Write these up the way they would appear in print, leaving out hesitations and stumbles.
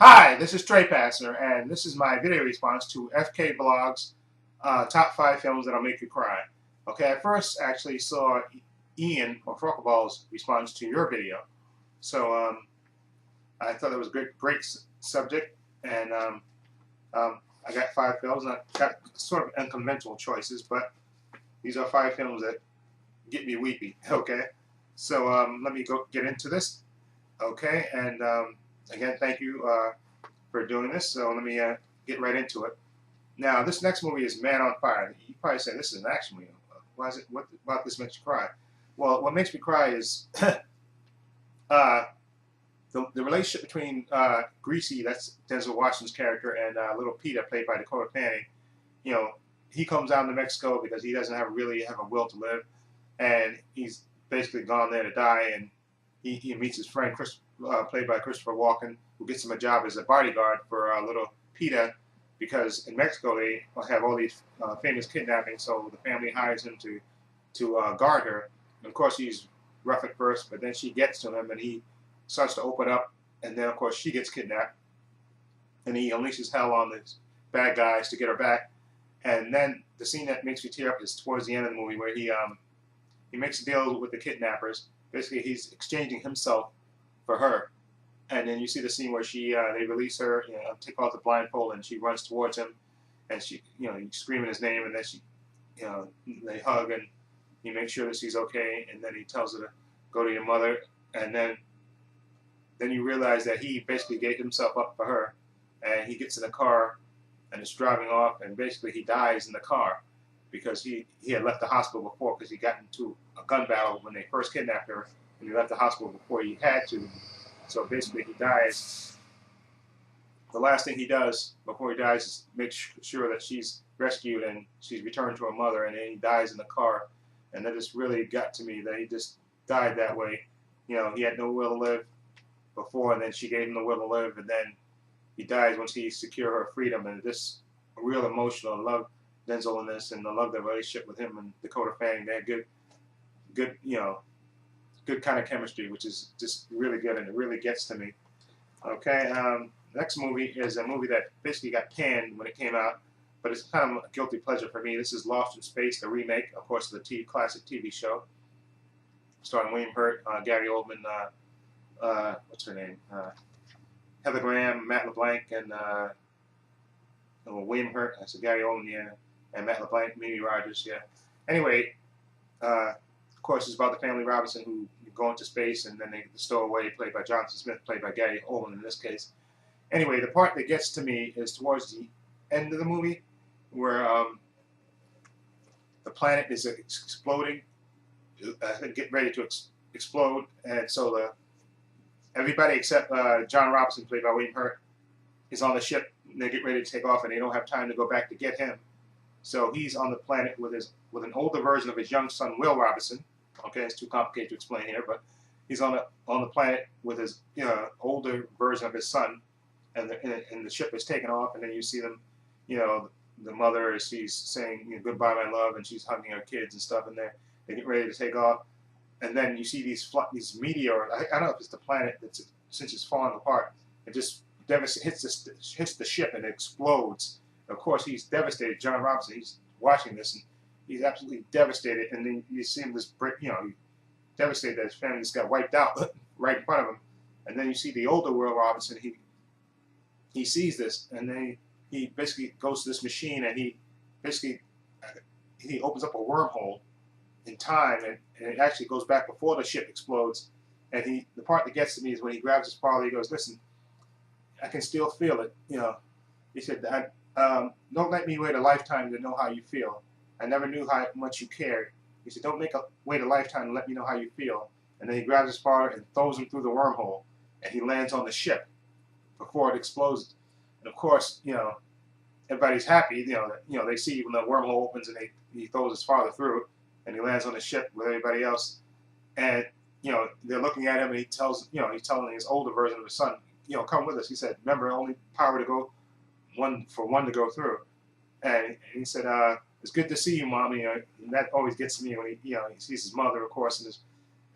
Hi, this is Trey Passer, and this is my video response to FKVlogs top 5 films that'll make you cry. Okay, I first actually saw Ian or Forkerball's response to your video, so I thought it was a great subject, and I got 5 films. I got sort of unconventional choices, but these are 5 films that get me weepy. Okay, so let me go get into this. Okay, and again, thank you for doing this. So let me get right into it. Now, this next movie is Man on Fire. You probably say this is an action movie. Why is it? What about this makes you cry? Well, what makes me cry is uh, the relationship between Greasy, that's Denzel Washington's character, and little Peter, played by Dakota Fanning. You know, he comes down to Mexico because he doesn't really have a will to live, and he's basically gone there to die. And he meets his friend Chris, played by Christopher Walken, who gets him a job as a bodyguard for little Peter, because in Mexico they have all these famous kidnappings. So the family hires him to guard her. And of course he's rough at first, but then she gets to him and he starts to open up. And then of course she gets kidnapped, and he unleashes hell on these bad guys to get her back. And then the scene that makes me tear up is towards the end of the movie, where he makes a deal with the kidnappers. Basically, he's exchanging himself for her. And then you see the scene where they release her, take off the blindfold, and she runs towards him, and she, he's screaming his name, and then they hug, and he makes sure that she's okay, and then he tells her to go to your mother, and then you realize that he basically gave himself up for her, and he gets in the car, and is driving off, and basically he dies in the car, because he had left the hospital before, because he got into a gun battle when they first kidnapped her, and he left the hospital before he had to. So basically he dies. The last thing he does before he dies is make sure that she's rescued and she's returned to her mother, and then he dies in the car. And that just really got to me, that he just died that way. He had no will to live before, and then she gave him the will to live, and then he dies once he secured her freedom. And just real emotional. I love Denzel in this, and I love the relationship with him and Dakota Fanning. They had good, good kind of chemistry, which is just really good, and it really gets to me. Okay, next movie is a movie that basically got panned when it came out, but it's kind of a guilty pleasure for me. This is Lost in Space, the remake, of course, of the classic TV show, starring William Hurt, Gary Oldman, what's her name, Heather Graham, Matt LeBlanc, and William Hurt. I said Gary Oldman, yeah, and Matt LeBlanc, Mimi Rogers, yeah. Anyway, of course, it's about the family Robinson who go into space, and then they get the stowaway, played by Jonathan Smith, played by Gary Oldman in this case. Anyway, the part that gets to me is towards the end of the movie, where the planet is exploding, getting ready to explode, and so everybody except John Robinson, played by William Hurt, is on the ship, and they get ready to take off, and they don't have time to go back to get him. So he's on the planet with an older version of his young son, Will Robinson. Okay, it's too complicated to explain here, but he's on the planet with his older version of his son, and the ship is taking off, and then you see them, the mother, she's saying goodbye, my love, and she's hugging her kids and stuff, and they get ready to take off, and then you see these meteors. I don't know if it's the planet that's, since it's falling apart, it just hits the ship and it explodes. Of course, he's devastated. John Robinson, he's watching this, and he's absolutely devastated. And then you see him he's devastated that his family just got wiped out right in front of him. And then you see the older Will Robinson. He sees this, and then he basically goes to this machine, and he opens up a wormhole in time, and it actually goes back before the ship explodes. And the part that gets to me is when he grabs his father. He goes, "Listen, I can still feel it." He said, "Don't let me wait a lifetime to know how you feel. I never knew how much you cared." He said, "Don't wait a lifetime to let me know how you feel." And then he grabs his father and throws him through the wormhole, and he lands on the ship before it explodes. And of course, everybody's happy. They see when the wormhole opens and he throws his father through, and he lands on the ship with everybody else. And they're looking at him, and he's telling his older version of his son, "Come with us." He said, "Remember, only power to go one to go through." And he said, "It's good to see you, Mommy." And that always gets to me when he sees his mother, of course,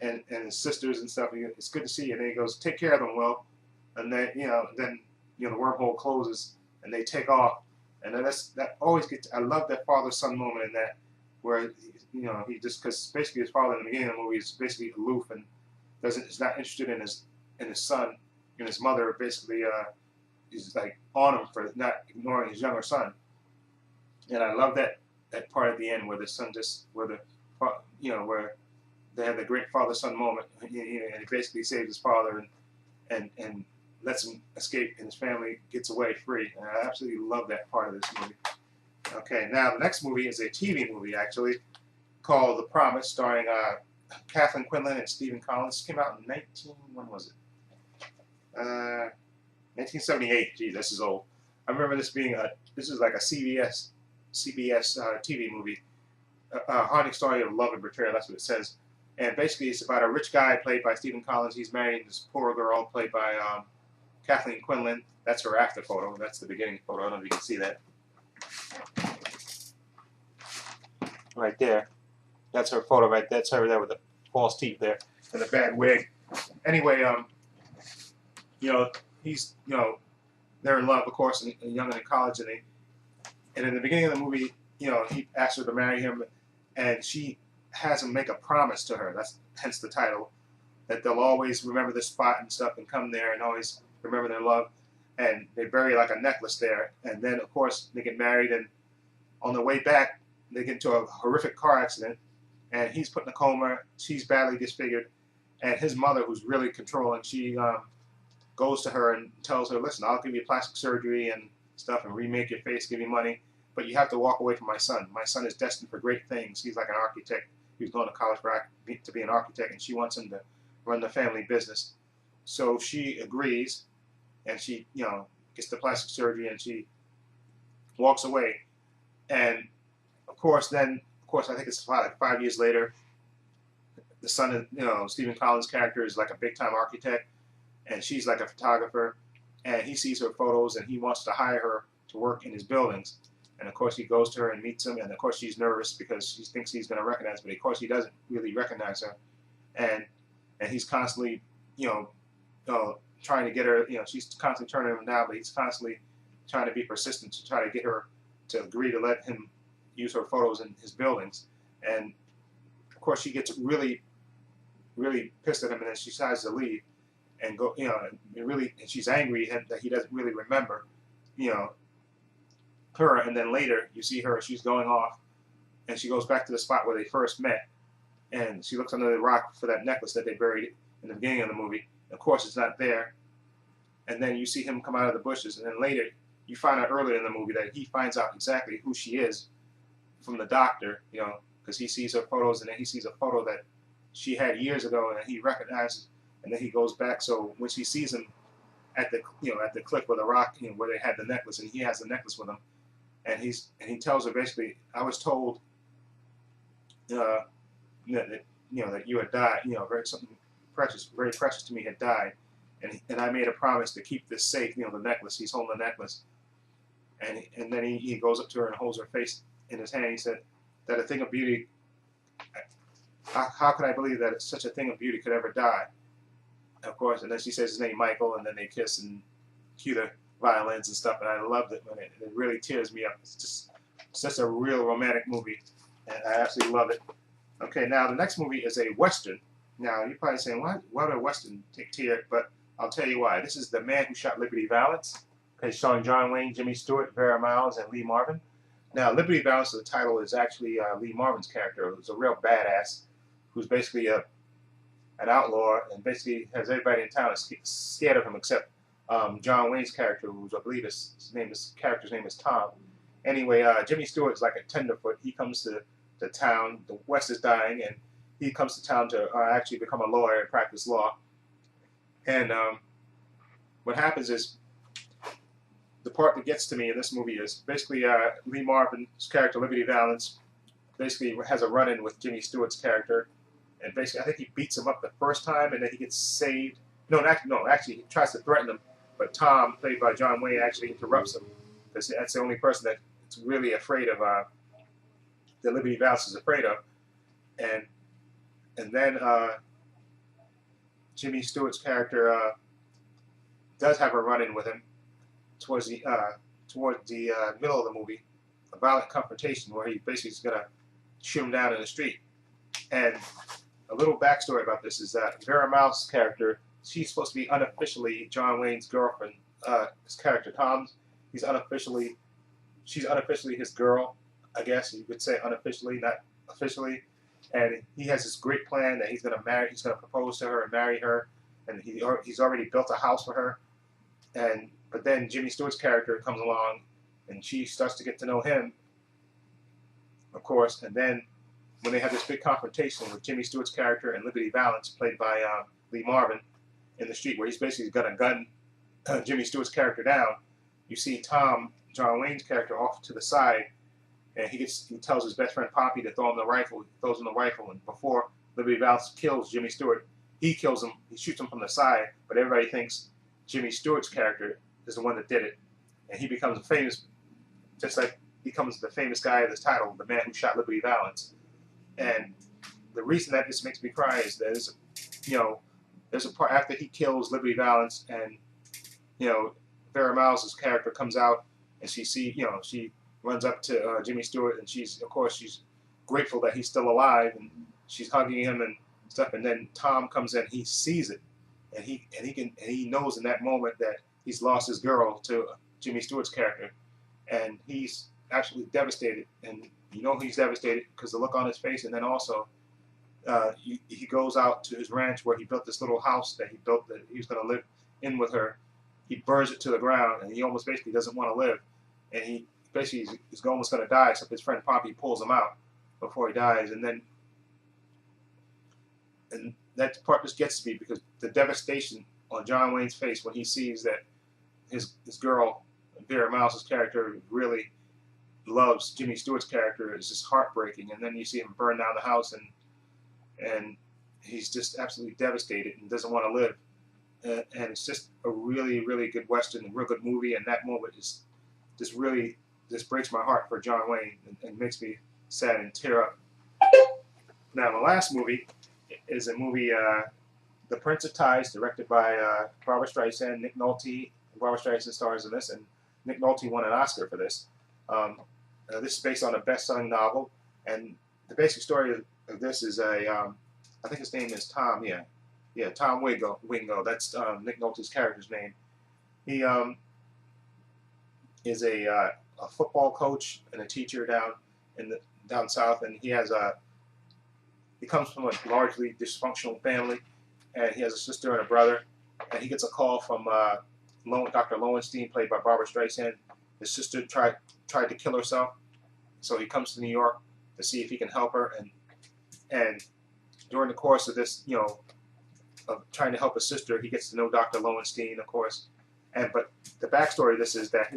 and his sisters and stuff. It's good to see you. And then he goes, "Take care of them, Will." And then the wormhole closes and they take off, and then that always gets. I love that father-son moment in that, where he just, because basically his father in the beginning of the movie is basically aloof and is not interested in his son, and his mother basically is like on him for not ignoring his younger son. And I love that part at the end where the son where they have the great father-son moment, and he basically saves his father and lets him escape, and his family gets away free. And I absolutely love that part of this movie. Okay, now the next movie is a TV movie actually called The Promise, starring Kathleen Quinlan and Stephen Collins. This came out in when was it? 1978. Geez, this is old. I remember this being this is like a CBS TV movie. Haunting Story of Love and Betrayal. That's what it says. And basically, it's about a rich guy played by Stephen Collins. He's married this poor girl played by Kathleen Quinlan. That's her after photo. That's the beginning photo. I don't know if you can see that. Right there. That's her photo right there. That's her there with the false teeth there and the bad wig. Anyway, he's, they're in love, of course, and young and in college, and in the beginning of the movie, he asks her to marry him, and she has him make a promise to her. That's hence the title, that they'll always remember the spot and stuff and come there and always remember their love. And they bury like a necklace there, and then of course they get married, and on the way back they get into a horrific car accident, and he's put in a coma, she's badly disfigured, and his mother, who's really controlling, she goes to her and tells her, listen, I'll give you plastic surgery and stuff and remake your face, give you money, but you have to walk away from my son. My son is destined for great things. He's like an architect. He's going to college to be an architect, and she wants him to run the family business. So she agrees, and she, gets the plastic surgery, and she walks away. And of course, I think it's like 5 years later, the son of, Stephen Collins' character is like a big-time architect, and she's like a photographer, and he sees her photos, and he wants to hire her to work in his buildings. And of course, he goes to her and meets him, and of course, she's nervous because she thinks he's going to recognize her, but of course, he doesn't really recognize her. And he's constantly, trying to get her, she's constantly turning him down, but he's constantly trying to be persistent to try to get her to agree to let him use her photos in his buildings. And of course, she gets really, really pissed at him, and then she decides to leave and go, and she's angry that he doesn't really remember, her. And then later, you see her, she's going off, and she goes back to the spot where they first met, and she looks under the rock for that necklace that they buried in the beginning of the movie. Of course, it's not there. And then you see him come out of the bushes, and then later, you find out earlier in the movie that he finds out exactly who she is from the doctor, because he sees her photos, and then he sees a photo that she had years ago, and he recognizes, and then he goes back. So when she sees him at the cliff where the rock, where they had the necklace, and he has the necklace with him, and he tells her basically, I was told that you had died, something precious, very precious to me had died, and I made a promise to keep this safe, the necklace. He's holding the necklace, and then he goes up to her and holds her face in his hand. He said that a thing of beauty, how could I believe that such a thing of beauty could ever die? Of course, and then she says his name, Michael, and then they kiss and cue the violins and stuff, and I loved it, man. It really tears me up. It's just such a real romantic movie, and I absolutely love it. Okay, now the next movie is a Western. Now, you're probably saying, why would a Western take tier? But I'll tell you why. This is The Man Who Shot Liberty Valance, okay, starring John Wayne, Jimmy Stewart, Vera Miles, and Lee Marvin. Now, Liberty Valance, the title, is actually Lee Marvin's character, who's a real badass, who's basically an outlaw, and basically has everybody in town scared of him except John Wayne's character, who's, I believe his character's name is Tom. Anyway, Jimmy Stewart's like a tenderfoot. He comes to the town. The West is dying, and he comes to town to actually become a lawyer and practice law. And what happens is, the part that gets to me in this movie is basically Lee Marvin's character, Liberty Valance, basically has a run-in with Jimmy Stewart's character, and basically I think he beats him up the first time, and then he gets saved. No, actually he tries to threaten him, but Tom, played by John Wayne, actually interrupts him, because that's the only person that's really afraid of, that Liberty Valance is afraid of. And then Jimmy Stewart's character does have a run-in with him, towards the middle of the movie, a violent confrontation where he basically is gonna shoot him down in the street. And a little backstory about this is that Vera Mouse's character, she's supposed to be unofficially John Wayne's girlfriend. His character Tom's, she's unofficially his girl, I guess you could say, unofficially, not officially. And he has this great plan that he's gonna propose to her and marry her, and he's already built a house for her. But then Jimmy Stewart's character comes along, and she starts to get to know him, of course. And then when they have this big confrontation with Jimmy Stewart's character and Liberty Valance, played by Lee Marvin, in the street, where he's basically gonna gun Jimmy Stewart's character down, you see Tom, John Wayne's character, off to the side, and he tells his best friend Poppy to throw him the rifle. He throws him the rifle, and before Liberty Valance kills Jimmy Stewart, he kills him. He shoots him from the side, but everybody thinks Jimmy Stewart's character is the one that did it, and he becomes famous, just like becomes the famous guy of this title, the man who shot Liberty Valance. And the reason that this makes me cry is there's a part after he kills Liberty Valance, and Vera Mouse's character comes out, and she runs up to Jimmy Stewart, and she's grateful that he's still alive, and she's hugging him and stuff. And then Tom comes in, he sees it, and he knows in that moment that he's lost his girl to Jimmy Stewart's character, and he's actually devastated. And he's devastated because the look on his face, and then also he goes out to his ranch where he built this little house that he built that he was going to live in with her. He burns it to the ground, and he almost basically doesn't want to live, and he basically is almost going to die, except his friend Poppy pulls him out before he dies. And that part just gets to me, because the devastation on John Wayne's face when he sees that his girl, Vera Mouse's character, really loves Jimmy Stewart's character, is just heartbreaking. And then you see him burn down the house, and he's just absolutely devastated and doesn't want to live. And it's just a really, really good Western, a real good movie. And that moment is just really breaks my heart for John Wayne, and makes me sad and tear up. Now, my last movie is a movie, The Prince of Tides, directed by Barbra Streisand, Nick Nolte. Barbra Streisand stars in this, and Nick Nolte won an Oscar for this. This is based on a best-selling novel, and the basic story of this is I think his name is Tom. Yeah, Tom Wingo. That's Nick Nolte's character's name. He is a football coach and a teacher down south, and he comes from a largely dysfunctional family, and he has a sister and a brother. And he gets a call from Dr. Lowenstein, played by Barbra Streisand. His sister tried to kill herself, so he comes to New York to see if he can help her. And during the course of this, of trying to help his sister, he gets to know Dr. Lowenstein, of course. But the backstory of this is that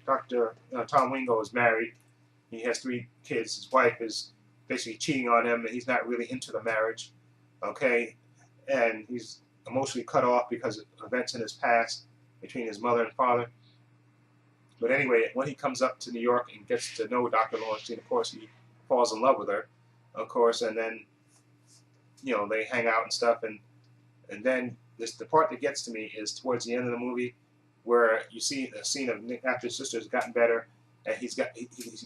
Dr. Tom Wingo is married. He has 3 kids. His wife is basically cheating on him, and he's not really into the marriage. Okay, and he's emotionally cut off because of events in his past between his mother and father. But anyway, when he comes up to New York and gets to know Dr. Lowenstein, of course, he falls in love with her, of course, and then they hang out and stuff, and then the part that gets to me is towards the end of the movie, where you see a scene of Nick after his sister's gotten better, and he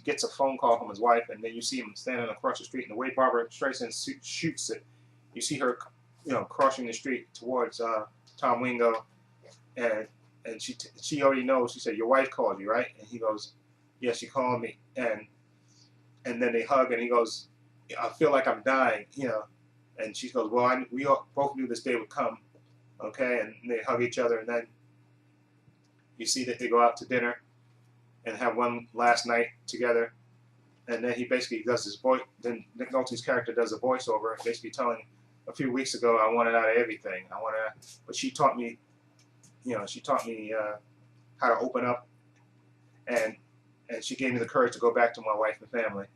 gets a phone call from his wife, and then you see him standing across the street, and the way Barbra Streisand shoots it, you see her, crossing the street towards Tom Wingo, and she already knows. She said, "Your wife called you, right?" And he goes, "Yeah, she called me." And then they hug, and he goes, "I feel like I'm dying," And she goes, "Well, we both knew this day would come." Okay, and they hug each other, and then you see that they go out to dinner and have one last night together. And then he basically does his voice. Then Nick Nolte's character does a voiceover, basically telling, a few weeks ago, I wanted out of everything. But she taught me, how to open up, and she gave me the courage to go back to my wife and family.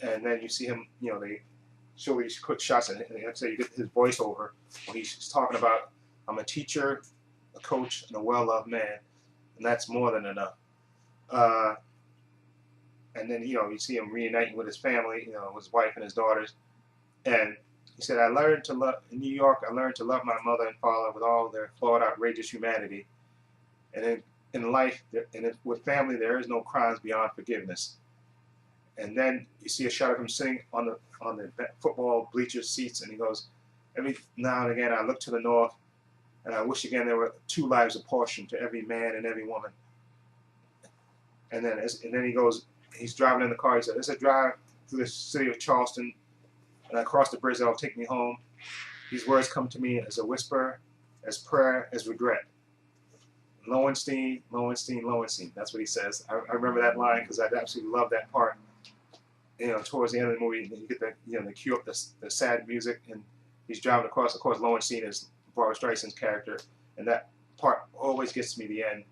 And then you see him, they show these quick shots, and so you get his voiceover when he's talking about, I'm a teacher, a coach, and a well-loved man, and that's more than enough. And then you see him reuniting with his family, with his wife and his daughters. And he said, in New York, I learned to love my mother and father with all their flawed, outrageous humanity. And in life, and with family, there is no crimes beyond forgiveness. And then you see a shot of him sitting on the football bleacher seats, and he goes, every now and again I look to the north, and I wish again there were 2 lives apportioned to every man and every woman. And then he goes, he's driving in the car. He said, "As I drive through the city of Charleston, and I cross the bridge that'll take me home, these words come to me as a whisper, as prayer, as regret. Lowenstein, Lowenstein, Lowenstein." That's what he says. I remember that line because I absolutely love that part. You know, towards the end of the movie, you get they cue up the sad music, and he's driving across. Of course, Lowenstein is Barbra Streisand's character, and that part always gets to me the end.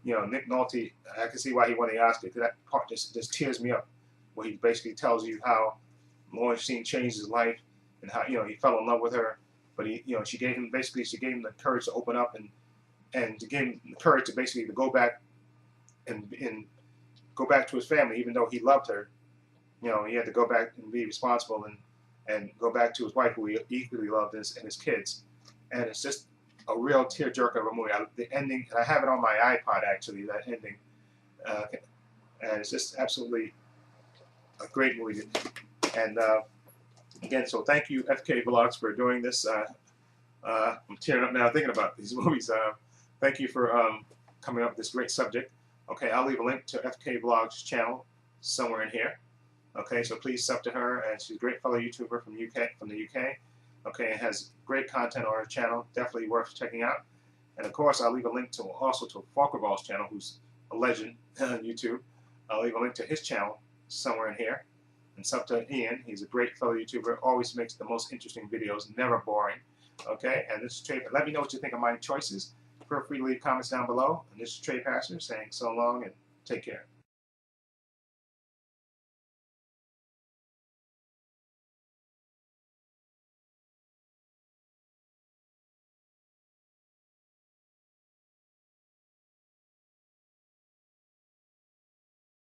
You know, Nick Nolte, I can see why he won the Oscar, because that part just tears me up, where he basically tells you how Lowenstein changed his life, and how, you know, he fell in love with her, but she gave him the courage to open up, and to give him the courage to basically to go back and go back to his family, even though he loved her. You know, he had to go back and be responsible and go back to his wife, who he equally loved, and his kids. And it's just a real tearjerker of a movie. The ending, and I have it on my iPod actually, that ending, and it's just absolutely a great movie. And again, so thank you, FKVlogs, for doing this. I'm tearing up now thinking about these movies. Thank you for coming up with this great subject. Okay, I'll leave a link to FKVlogs channel somewhere in here. Okay, so please sub to her, and she's a great fellow YouTuber from the UK. Okay, and has great content on her channel, definitely worth checking out. And of course, I'll leave a link to also to Forkerball's channel, who's a legend on YouTube. I'll leave a link to his channel somewhere in here. And sub to Ian. He's a great fellow YouTuber, always makes the most interesting videos, never boring. Okay, and this is Trey. Let me know what you think of my choices. Feel free to leave comments down below. And this is Trey Pastor saying so long and take care.